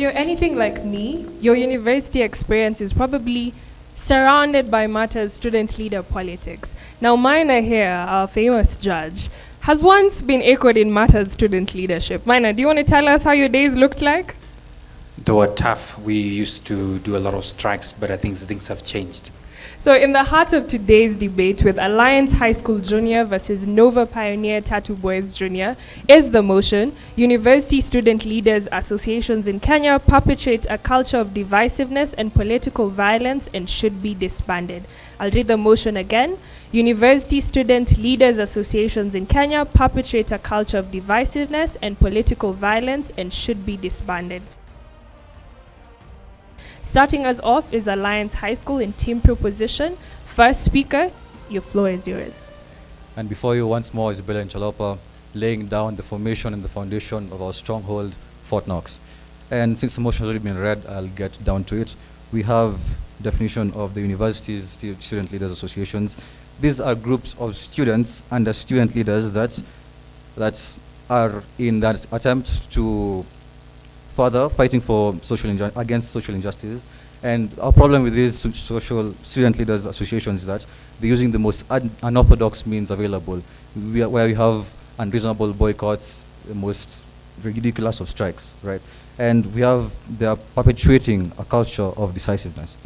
you're anything like me, your university experience is probably surrounded by matters student leader politics. Now, Mina here, our famous judge, has once been echoed in matters student leadership. Mina, do you want to tell us how your days looked like? They were tough. We used to do a lot of strikes, but I think things have changed. So in the heart of today's debate with Alliance High School Junior versus Nova Pioneer Tatu Boys Junior is the motion, University Student Leaders Associations in Kenya perpetuate a culture of divisiveness and political violence and should be disbanded. I'll read the motion again. University Student Leaders Associations in Kenya perpetuate a culture of divisiveness and political violence and should be disbanded. Starting us off is Alliance High School in team proposition. First speaker, your floor is yours. And before you once more is Belen Chalopa, laying down the formation and the foundation of our stronghold, Fort Knox. And since the motion has already been read, I'll get down to it. We have definition of the university's student leaders associations. These are groups of students and the student leaders that are in that attempt to further fighting for against social injustices. And our problem with these social student leaders associations is that they're using the most unorthodox means available, where we have unreasonable boycotts, the most ridiculous of strikes, right? And they are perpetuating a culture of divisiveness.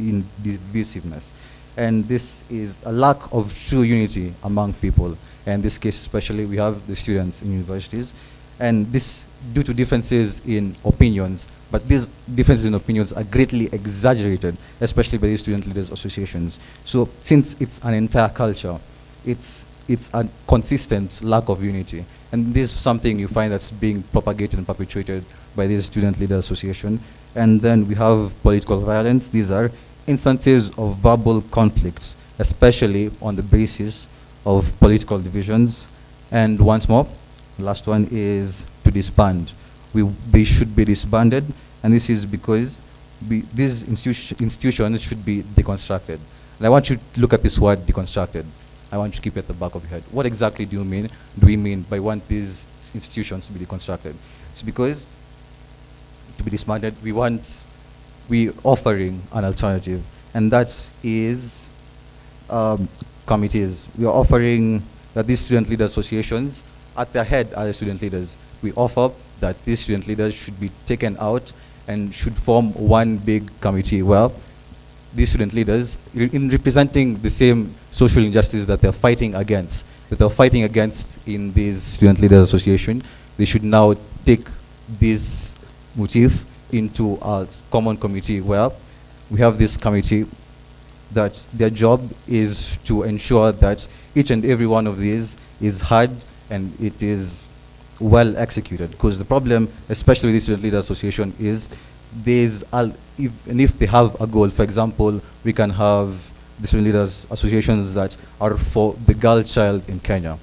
And this is a lack of true unity among people. And in this case especially, we have the students in universities. And this due to differences in opinions, but these differences in opinions are greatly exaggerated, especially by these student leaders associations. So since it's an entire culture, it's a consistent lack of unity. And this is something you find that's being propagated and perpetuated by this student leader association. And then we have political violence. These are instances of verbal conflicts, especially on the basis of political divisions. And once more, the last one is to disband. They should be disbanded, and this is because these institutions should be deconstructed. And I want you to look at this word deconstructed. I want you to keep it at the back of your head. What exactly do we mean by want these institutions to be deconstructed? It's because to be disbanded, we're offering an alternative, and that is committees. We are offering that these student leader associations, at their head are the student leaders. We offer that these student leaders should be taken out and should form one big committee. Well, these student leaders, in representing the same social injustice that they're fighting against, in this student leaders association, they should now take this motif into a common committee where we have this committee that their job is to ensure that each and every one of these is heard and it is well executed. Because the problem, especially with the Student Leader Association, is if they have a goal, for example, we can have the Student Leaders Associations that are for the girl child in Kenya.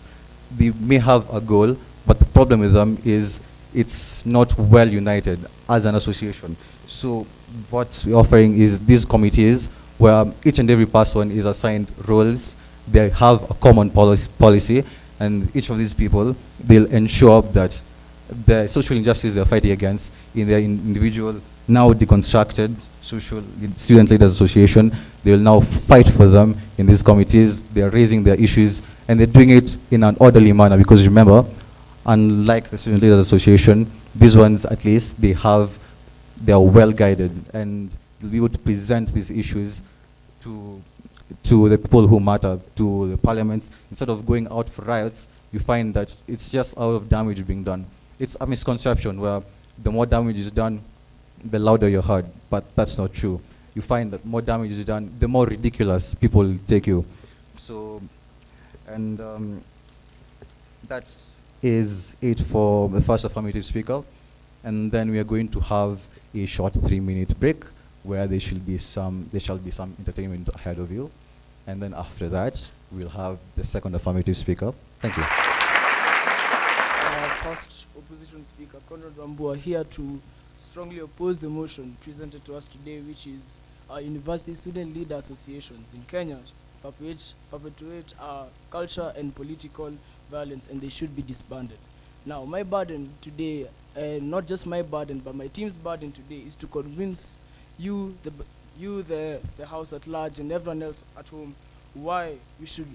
They may have a goal, but the problem with them is it's not well united as an association. So what we're offering is these committees where each and every person is assigned roles, they have a common policy, and each of these people, they'll ensure that the social injustice they're fighting against in their individual, now deconstructed student leaders association, they will now fight for them in these committees. They're raising their issues, and they're doing it in an orderly manner, because remember, unlike the student leaders association, these ones at least, they are well guided, and they'll be able to present these issues to the people who matter, to the parliaments. Instead of going out for riots, you find that it's just out of damage being done. It's a misconception where the more damage is done, the louder you're heard, but that's not true. You find that more damage is done, the more ridiculous people take you. So, and that is it for the first affirmative speaker. And then we are going to have a short 3-minute break where there shall be some entertainment ahead of you. And then after that, we'll have the second affirmative speaker. Thank you. Our first opposition speaker, Conrad Wambua, here to strongly oppose the motion presented to us today, which is our University Student Leader Associations in Kenya perpetuate culture and political violence, and they should be disbanded. Now, my burden today and not just my burden, but my team's burden today is to convince you, the house at large, and everyone else at home, why we should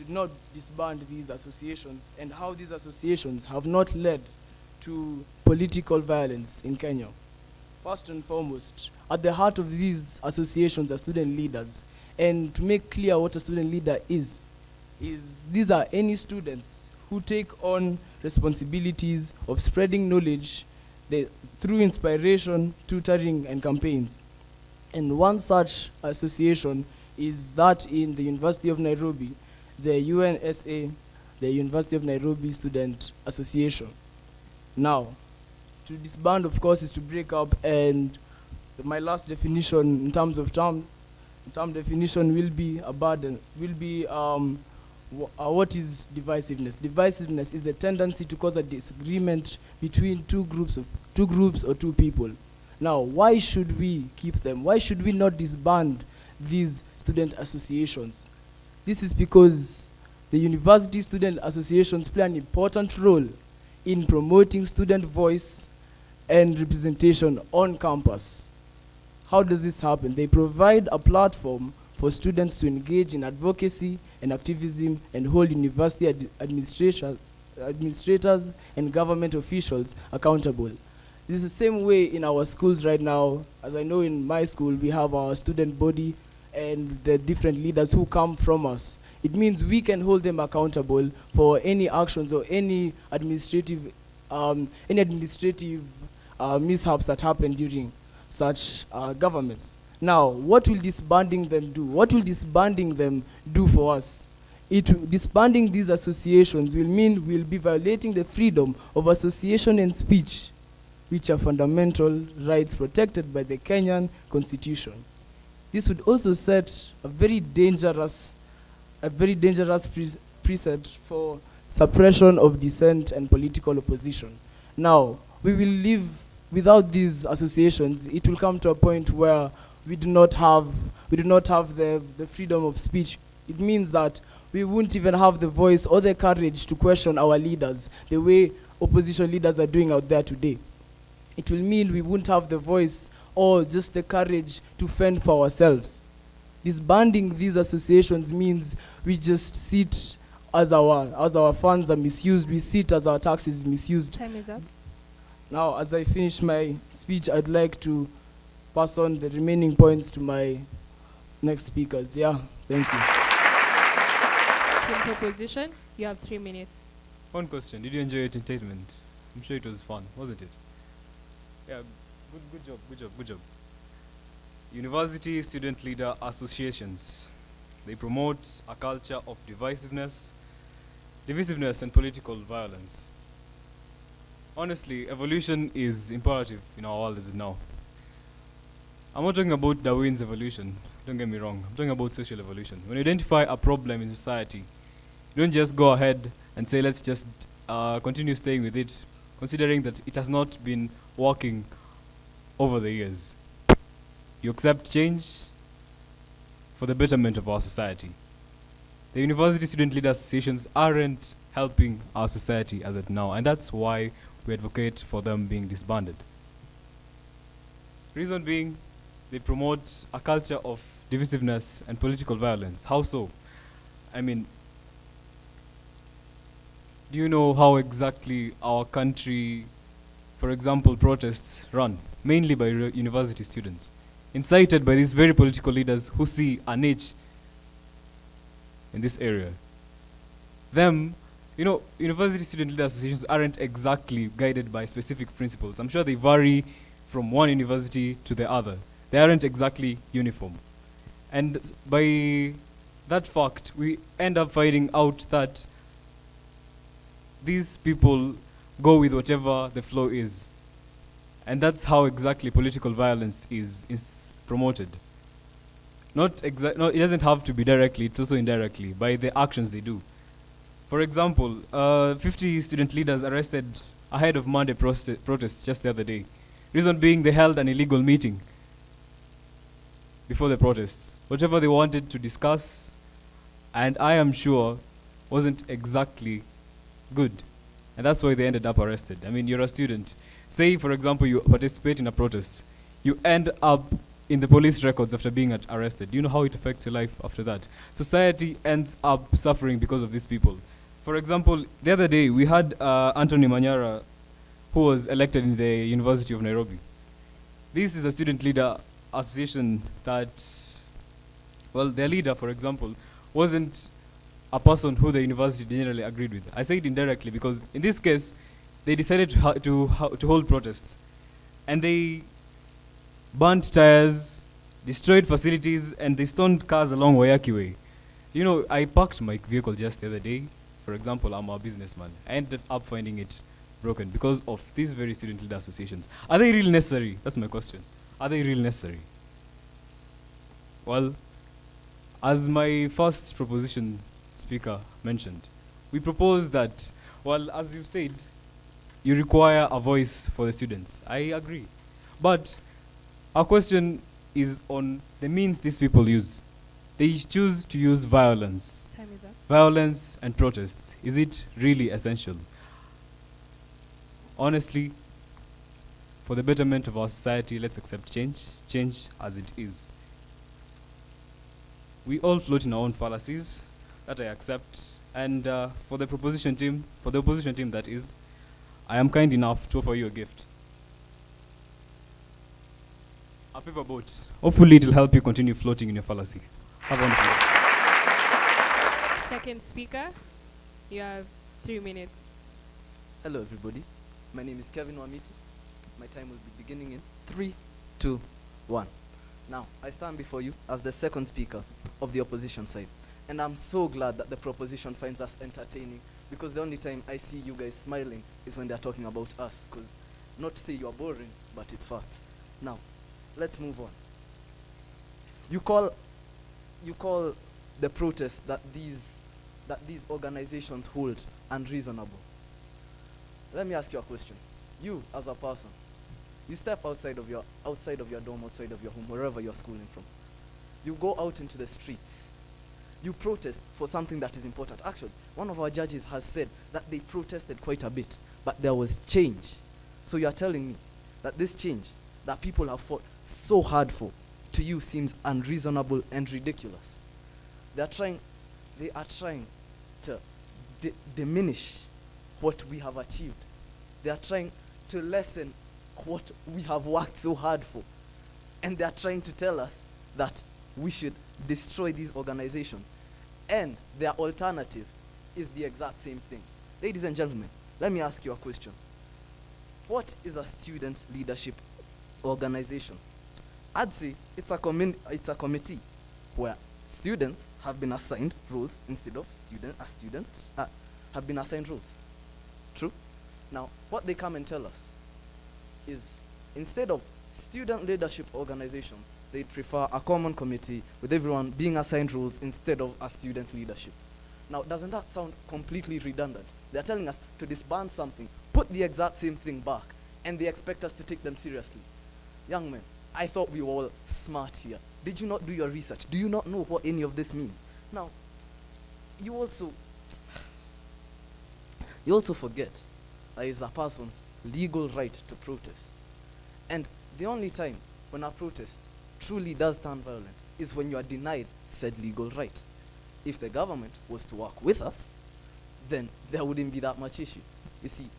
not disband these associations, and how these associations have not led to political violence in Kenya. First and foremost, at the heart of these associations are student leaders. And to make clear what a student leader is these are any students who take on responsibilities of spreading knowledge through inspiration, tutoring, and campaigns. And one such association is that in the University of Nairobi, the UNSA, the University of Nairobi Student Association. Now, to disband, of course, is to break up, and my last definition in terms of term definition will be a burden, what is divisiveness? Divisiveness is the tendency to cause a disagreement between two groups or two people. Now, why should we keep them? Why should we not disband these student associations? This is because the university student associations play an important role in promoting student voice and representation on campus. How does this happen? They provide a platform for students to engage in advocacy and activism and hold university administrators and government officials accountable. This is the same way in our schools right now. As I know, in my school, we have our student body and the different leaders who come from us. It means we can hold them accountable for any actions or any administrative mishaps that happen during such governments. Now, what will disbanding them do? What will disbanding them do for us? Disbanding these associations will mean we'll be violating the freedom of association and speech, which are fundamental rights protected by the Kenyan Constitution. This would also set a very dangerous precedent for suppression of dissent and political opposition. Now, we will live without these associations. It will come to a point where we do not have the freedom of speech. It means that we won't even have the voice or the courage to question our leaders the way opposition leaders are doing out there today. It will mean we won't have the voice or just the courage to fend for ourselves. Disbanding these associations means we just sit as our funds are misused, we sit as our taxes is misused. Time is up. Now, as I finish my speech, I'd like to pass on the remaining points to my next speakers. Yeah, thank you. Team proposition, you have 3 minutes. One question, did you enjoy your entertainment? I'm sure it was fun, wasn't it? Yeah, good job. University student leader associations. They promote a culture of divisiveness and political violence. Honestly, evolution is imperative in our world as it now. I'm not talking about Darwin's evolution, don't get me wrong. I'm talking about social evolution. When you identify a problem in society, you don't just go ahead and say, let's just continue staying with it, considering that it has not been working over the years. You accept change for the betterment of our society. The university student leader associations aren't helping our society as of now, and that's why we advocate for them being disbanded. Reason being, they promote a culture of divisiveness and political violence. How so? I mean, do you know how exactly our country, for example, protests run? Mainly by university students, incited by these very political leaders who see a niche in this area. University student leader associations aren't exactly guided by specific principles. I'm sure they vary from one university to the other. They aren't exactly uniform. And by that fact, we end up finding out that these people go with whatever the flow is. And that's how exactly political violence is promoted. It doesn't have to be directly, it's also indirectly, by the actions they do. For example, 50 student leaders arrested ahead of Monday protests just the other day. Reason being, they held an illegal meeting before the protests. Whatever they wanted to discuss, and I am sure, wasn't exactly good. And that's why they ended up arrested. I mean, you're a student. Say, for example, you participate in a protest. You end up in the police records after being arrested. Do you know how it affects your life after that? Society ends up suffering because of these people. For example, the other day, we had Anthony Manyara, who was elected in the University of Nairobi. This is a student leader association that, well, their leader, for example, wasn't a person who the university generally agreed with. I say it indirectly because in this case, they decided to hold protests. And they burnt tires, destroyed facilities, and they stoned cars along Wayaki Way. You know, I parked my vehicle just the other day. For example, I'm a businessman. I ended up finding it broken because of these very student leader associations. Are they really necessary? That's my question. Are they really necessary? Well, as my first proposition speaker mentioned, we propose that, well, as you've said, you require a voice for the students. I agree. But our question is on the means these people use. They choose to use violence. Time is up. Violence and protests. Is it really essential? Honestly, for the betterment of our society, let's accept change as it is. We all float in our own fallacies, that I accept. And for the opposition team, that is, I am kind enough to offer you a gift. A paper boat. Hopefully it will help you continue floating in your fallacy. Have a wonderful day. Second speaker, you have 3 minutes. Hello, everybody. My name is Kevin Wamiti. My time will be beginning in 3, 2, 1. Now, I stand before you as the second speaker of the opposition side. And I'm so glad that the proposition finds us entertaining, because the only time I see you guys smiling is when they're talking about us. Because not to say you are boring, but it's facts. Now, let's move on. You call the protest that these organizations hold unreasonable. Let me ask you a question. You, as a person, you step outside of your dorm, outside of your home, wherever you're schooling from. You go out into the streets. You protest for something that is important. Actually, one of our judges has said that they protested quite a bit, but there was change. So you are telling me that this change that people have fought so hard for, to you seems unreasonable and ridiculous. They are trying to diminish what we have achieved. They are trying to lessen what we have worked so hard for. And they are trying to tell us that we should destroy these organizations. And their alternative is the exact same thing. Ladies and gentlemen, let me ask you a question. What is a student leadership organization? I'd say it's a committee where students have been assigned roles instead of students have been assigned roles. True? Now, what they come and tell us is, instead of student leadership organizations, they prefer a common committee with everyone being assigned roles instead of a student leadership. Now, doesn't that sound completely redundant? They're telling us to disband something, put the exact same thing back, and they expect us to take them seriously. Young men, I thought we were all smart here. Did you not do your research? Do you not know what any of this means? Now, you also forget that it's a person's legal right to protest. And the only time when a protest truly does turn violent is when you are denied said legal right. If the government was to work with us, then there wouldn't be that much issue. You see,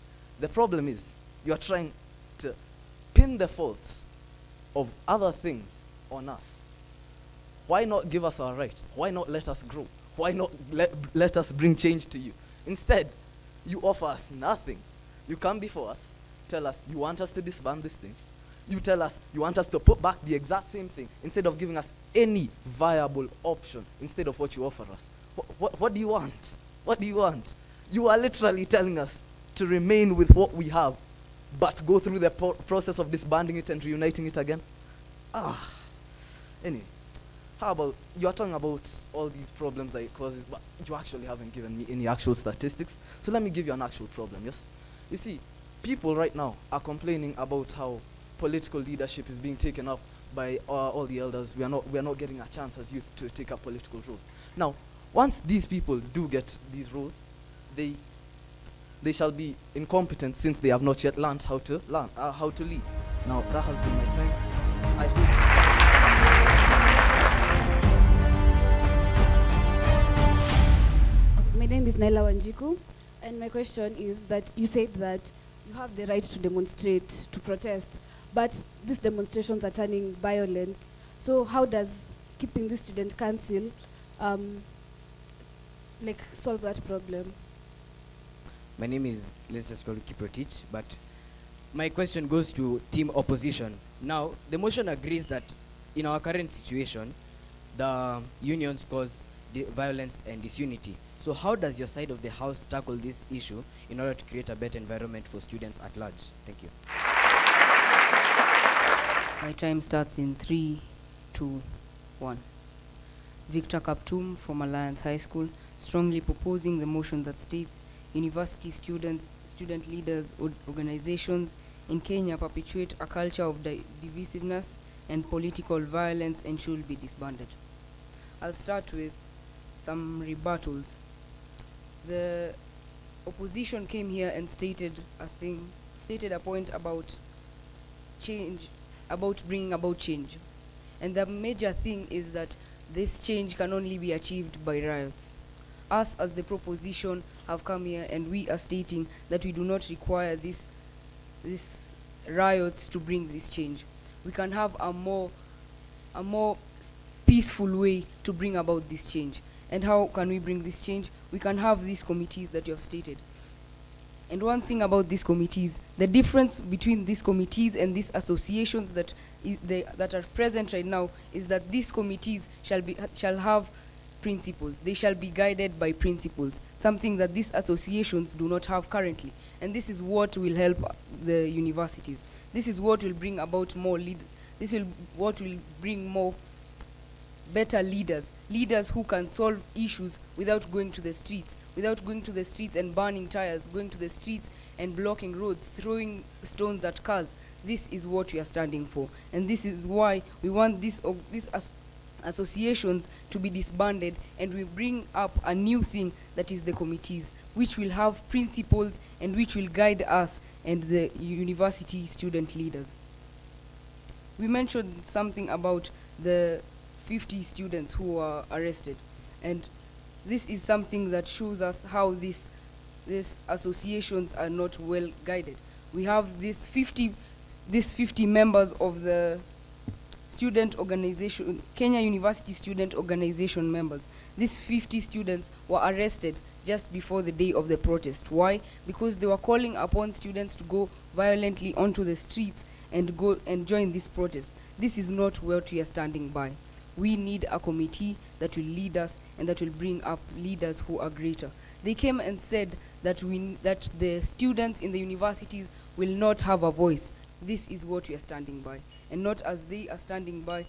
the problem is you are trying to pin the faults of other things on us. Why not give us our right? Why not let us grow? Why not let us bring change to you? Instead, you offer us nothing. You come before us, tell us you want us to disband this thing. You tell us you want us to put back the exact same thing instead of giving us any viable option instead of what you offer us. What do you want? What do you want? You are literally telling us to remain with what we have, but go through the process of disbanding it and reuniting it again? Anyway, how about, you are talking about all these problems that it causes, but you actually haven't given me any actual statistics. So let me give you an actual problem, yes? You see, people right now are complaining about how political leadership is being taken up by all the elders. We are not getting a chance as youth to take up political roles. Now, once these people do get these roles, they they shall be incompetent since they have not yet learned how to lead. Now, that has been my time. I hope. My name is Naila Wanjiku, and my question is that you said that you have the right to demonstrate, to protest, but these demonstrations are turning violent. So how does keeping the student council solve that problem? My name is, let's just call it Kiprotich, but my question goes to team opposition. Now, the motion agrees that in our current situation, the unions cause violence and disunity. So how does your side of the house tackle this issue in order to create a better environment for students at large? Thank you. My time starts in 3, 2, 1. Victor Kaptum from Alliance High School, strongly proposing the motion that states university students, student leaders, organizations in Kenya perpetuate a culture of divisiveness and political violence and should be disbanded. I'll start with some rebuttals. The opposition came here and stated a point about change, about bringing about change. And the major thing is that this change can only be achieved by riots. Us as the proposition have come here and we are stating that we do not require this riots to bring this change. We can have a more peaceful way to bring about this change. And how can we bring this change? We can have these committees that you have stated. And one thing about these committees, the difference between these committees and these associations that are present right now is that these committees shall have principles. They shall be guided by principles, something that these associations do not have currently. And this is what will help the universities. This is what will bring about more what will bring more better leaders who can solve issues without going to the streets, and burning tires, going to the streets and blocking roads, throwing stones at cars. This is what we are standing for, and this is why we want these associations to be disbanded, and we bring up a new thing that is the committees, which will have principles and which will guide us and the university student leaders. We mentioned something about the 50 students who were arrested, and this is something that shows us how these associations are not well guided. We have these 50 members of the student organization, Kenya University Student Organization members. These 50 students were arrested just before the day of the protest. Why? Because they were calling upon students to go violently onto the streets and go and join this protest. This is not what we are standing by. We need a committee that will lead us and that will bring up leaders who are greater. They came and said that the students in the universities will not have a voice. This is what we are standing by, and not as they are standing by,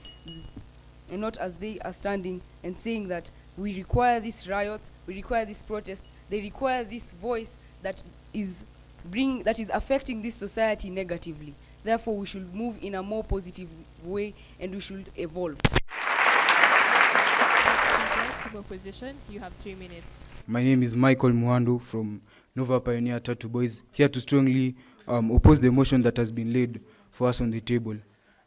and not as they are standing and saying that we require these riots, we require these protests. They require this voice that is affecting this society negatively. Therefore, we should move in a more positive way and we should evolve. Opposition, you have 3 minutes. My name is Michael Muhandu from Nova Pioneer Tatu Boys, here to strongly oppose the motion that has been laid for us on the table.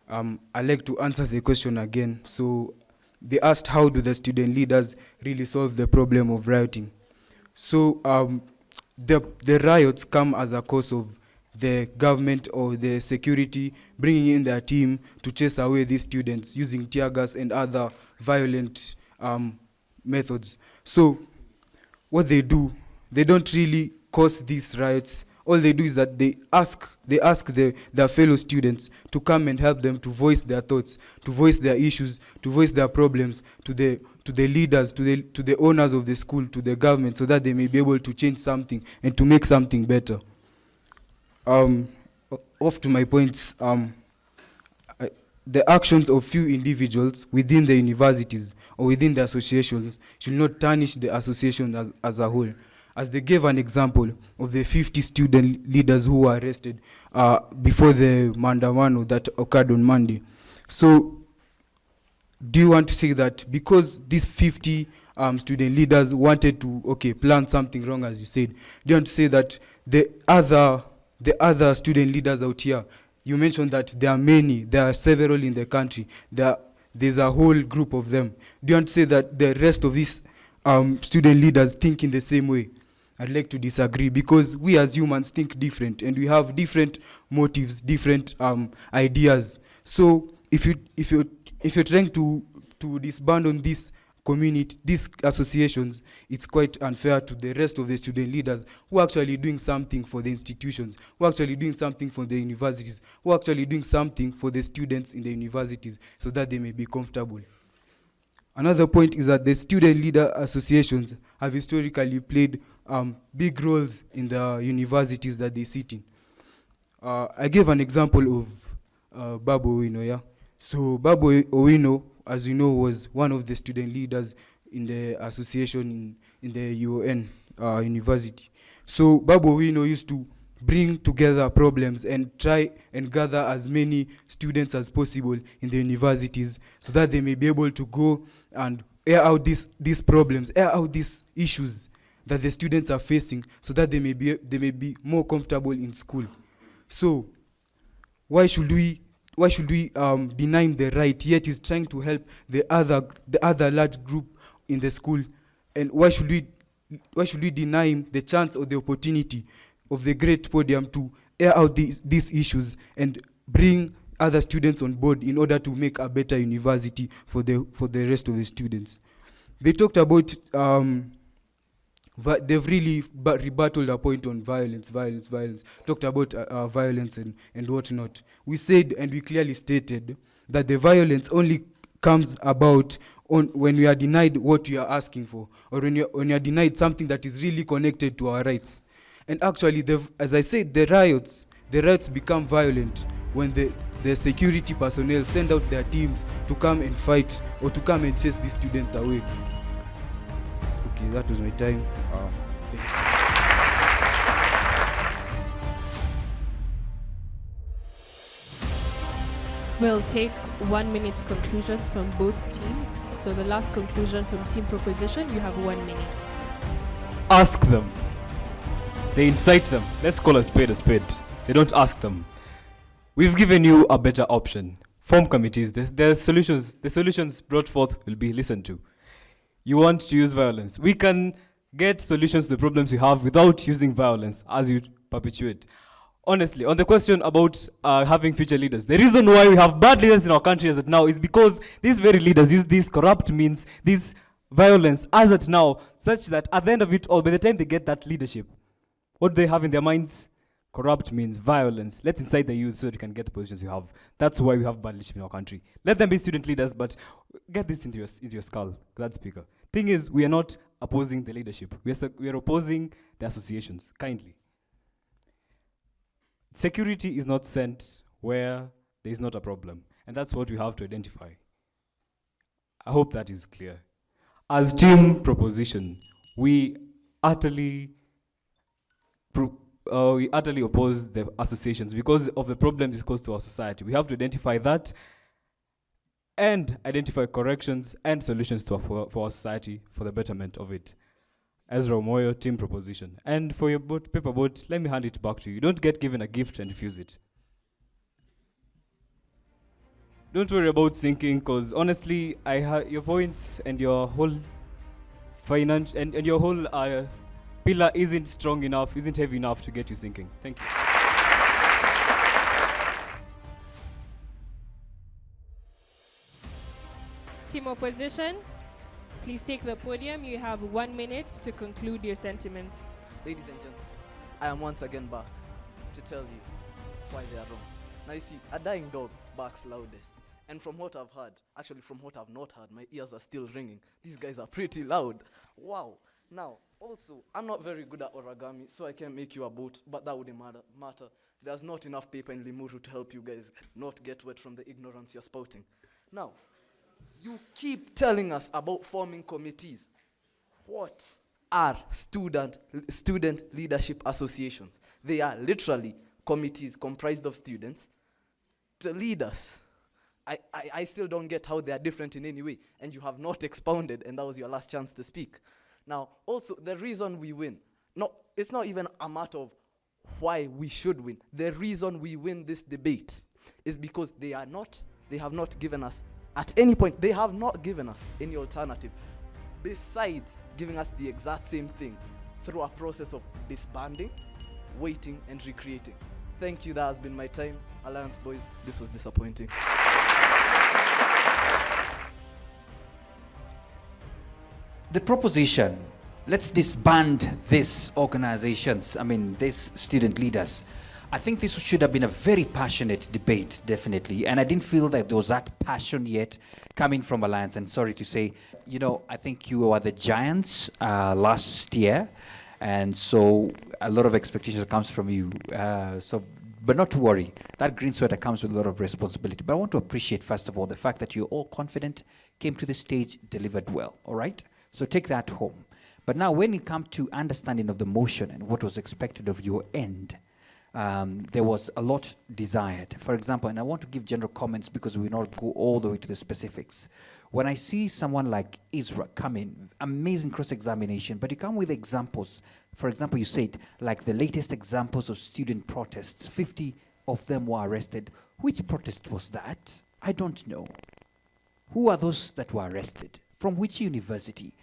I'd like to answer the question again. So they asked, how do the student leaders really solve the problem of rioting? So the riots come as a cause of the government or the security bringing in their team to chase away these students using tear gas and other violent methods. So what they do, they don't really cause these riots. All they do is that they ask their fellow students to come and help them to voice their thoughts, to voice their issues, to voice their problems to the leaders, to the owners of the school, to the government, so that they may be able to change something and to make something better. Off to my points, the actions of few individuals within the universities or within the associations should not tarnish the association as a whole. As they gave an example of the 50 student leaders who were arrested before the Mandamano that occurred on Monday. So, do you want to say that because these 50 student leaders wanted to, plan something wrong, as you said, do you want to say that the other student leaders out here, you mentioned that there are several in the country, there's a whole group of them. Do you want to say that the rest of these student leaders think in the same way? I'd like to disagree, because we as humans think different, and we have different motives, different ideas. So if you're trying to disband on this community, these associations, it's quite unfair to the rest of the student leaders who are actually doing something for the institutions, who are actually doing something for the universities, who are actually doing something for the students in the universities, so that they may be comfortable. Another point is that the student leader associations have historically played big roles in the universities that they sit in. I gave an example of Babu Owino, yeah? So Babu Owino, as you know, was one of the student leaders in the association in the UON university. So Babu Owino used to bring together problems and try and gather as many students as possible in the universities, so that they may be able to go and air out these problems, air out these issues that the students are facing, so that they may be more comfortable in school. So why should we deny him the right, yet he's trying to help the other large group in the school? And why should we deny him the chance or the opportunity of the great podium to air out these issues and bring other students on board in order to make a better university for the rest of the students? They talked about they've really rebutted a point on violence, talked about violence and whatnot. We said, and we clearly stated, that the violence only comes about when we are denied what we are asking for, or when you are denied something that is really connected to our rights. And actually, as I said, the riots become violent when the security personnel send out their teams to come and fight, or to come and chase these students away. Okay, that was my time. Thank you. We'll take 1 minute conclusions from both teams. So the last conclusion from Team Proposition, you have 1 minute. Ask them. They incite them. Let's call a spade a spade. They don't ask them. We've given you a better option. Form committees. The solutions brought forth will be listened to. You want to use violence. We can get solutions to the problems we have without using violence, as you perpetuate. Honestly, on the question about having future leaders, the reason why we have bad leaders in our country as of now is because these very leaders use these corrupt means, this violence as of now, such that at the end of it all, by the time they get that leadership, what they have in their minds, corrupt means violence. Let's incite the youth so that you can get the positions you have. That's why we have bad leadership in our country. Let them be student leaders, but get this into your skull, that speaker. Thing is, we are not opposing the leadership. We are opposing the associations, kindly. Security is not sent where there is not a problem, and that's what we have to identify. I hope that is clear. As Team Proposition, we utterly oppose the associations because of the problems it causes to our society. We have to identify that and identify corrections and solutions for our society for the betterment of it. Ezra Omoyo, Team Proposition. And for your paper boat, let me hand it back to you. Don't get given a gift and refuse it. Don't worry about sinking, because honestly, your points and your whole finance and your whole pillar isn't strong enough, isn't heavy enough to get you sinking. Thank you. Team Opposition, please take the podium. You have 1 minute to conclude your sentiments. Ladies and gents, I am once again back to tell you why they are wrong. Now you see, a dying dog barks loudest. And from what I've heard, actually from what I've not heard, my ears are still ringing. These guys are pretty loud. Wow. Now, also, I'm not very good at origami, so I can't make you a boat, but that wouldn't matter. There's not enough paper in Limuru to help you guys not get wet from the ignorance you're spouting. Now, you keep telling us about forming committees. What are student leadership associations? They are literally committees comprised of students to lead us. I still don't get how they are different in any way. And you have not expounded, and that was your last chance to speak. Now, also, the reason we win, it's not even a matter of why we should win. The reason we win this debate is because they have not given us, at any point, they have not given us any alternative besides giving us the exact same thing through a process of disbanding, waiting, and recreating. Thank you, that has been my time. Alliance boys, this was disappointing. The proposition, let's disband these organizations, these student leaders. I think this should have been a very passionate debate, definitely. And I didn't feel that there was that passion yet coming from Alliance. And sorry to say, I think you were the giants last year. And so a lot of expectations comes from you. But not to worry, that green sweater comes with a lot of responsibility. But I want to appreciate, first of all, the fact that you're all confident, came to the stage, delivered well, all right? So take that home. But now when it comes to understanding of the motion and what was expected of your end, there was a lot desired. For example, and I want to give general comments because we will not go all the way to the specifics. When I see someone like Isra come in, amazing cross-examination, but you come with examples. For example, you said, like the latest examples of student protests, 50 of them were arrested. Which protest was that? I don't know. Who are those that were arrested? From which university?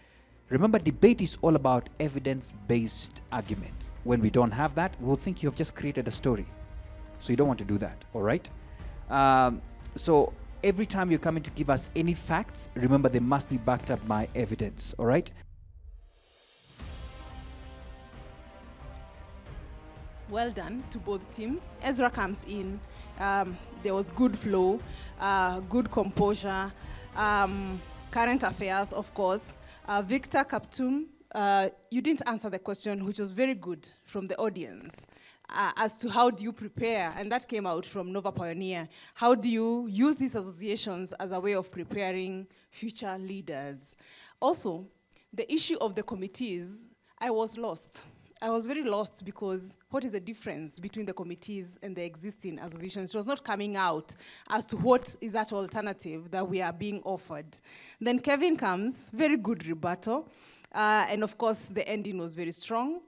Remember, debate is all about evidence-based arguments. When we don't have that, we'll think you have just created a story. So you don't want to do that, all right? So every time you're coming to give us any facts, remember they must be backed up by evidence, all right? Well done to both teams. Ezra comes in, there was good flow, good composure, current affairs, of course. Victor Kaptum, you didn't answer the question, which was very good from the audience, as to how do you prepare, and that came out from Nova Pioneer. How do you use these associations as a way of preparing future leaders? Also, the issue of the committees, I was lost. I was very lost because what is the difference between the committees and the existing associations? It was not coming out as to what is that alternative that we are being offered. Then Kevin comes, very good rebuttal. And of course, the ending was very strong.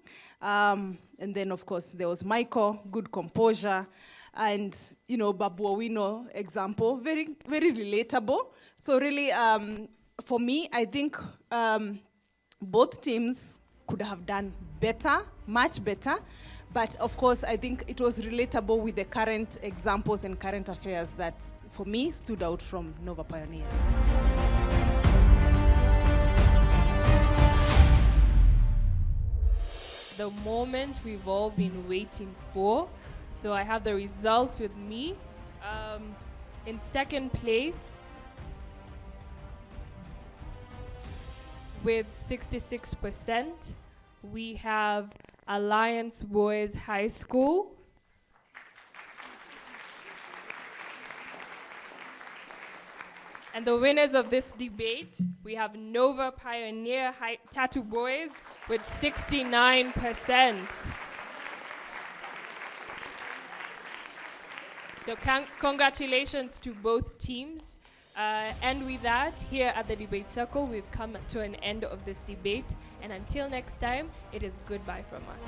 And then, of course, there was Michael, good composure. And, Babu Owino example, very, very relatable. So really, for me, I think both teams could have done better, much better. But of course, I think it was relatable with the current examples and current affairs that, for me, stood out from Nova Pioneer. The moment we've all been waiting for. So I have the results with me. In second place, with 66%, we have Alliance Boys High School. And the winners of this debate, we have Nova Pioneer Tatu Boys with 69%. So congratulations to both teams. And with that, here at the Debate Circle, we've come to an end of this debate. And until next time, it is goodbye from us.